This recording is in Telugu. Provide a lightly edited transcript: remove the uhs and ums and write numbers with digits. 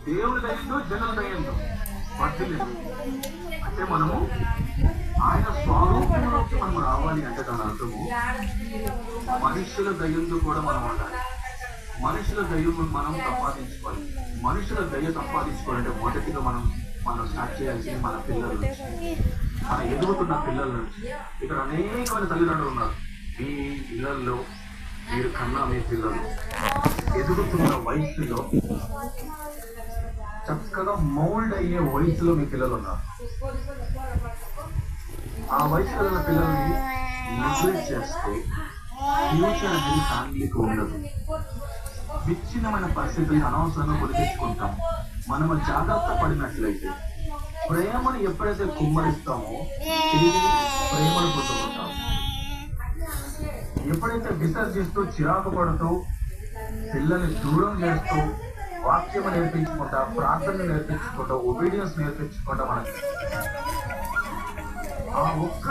దేవుని దయ్యంతో జనుల దయ్యంతో వర్తిల్లేదు. అంటే మనము ఆయన స్వరూపంలోకి మనం రావాలి అంటే దాని అర్థము మనుషుల దయ్యంతో కూడా మనం ఉండాలి. మనుషుల దయ్యం మనం సంపాదించుకోవాలి. మనుషుల దయ్య సంపాదించుకోవాలంటే మొదటిగా మనం స్టార్ట్ చేయాల్సింది మన పిల్లల నుంచి, మన ఎదుగుతున్న పిల్లల నుంచి. ఇక్కడ అనేకమైన తల్లిదండ్రులు ఉన్నారు. మీ పిల్లల్లో మీరు కన్నా మీ పిల్లలు ఎదుగుతున్న వయసులో చక్కగా మౌల్డ్ అయ్యే వయసులో మీ పిల్లలు ఉన్నారు. ఆ వయసులో ఉన్న పిల్లల్ని నెగ్లెక్ట్ చేస్తే ఫ్యూచర్ అనేది ఫ్యామిలీకి ఉండదు. విచ్ఛిన్నమైన పరిస్థితులను అనవసరంగా గుర్తించుకుంటాం. మనము జాగ్రత్త పడినట్లయితే ప్రేమను ఎప్పుడైతే కుమ్మరిస్తామో తిరిగి ప్రేమను పొందుకుంటాం. ఎప్పుడైతే విసర్జిస్తూ చిరాకు పడుతూ పిల్లల్ని దూరం చేస్తూ వాక్యం నేర్పించుకుంటా, ప్రార్థన నేర్పించుకుంటా, ఒబీడియన్స్ నేర్పించుకుంటా మనకి ఆ ఒక్క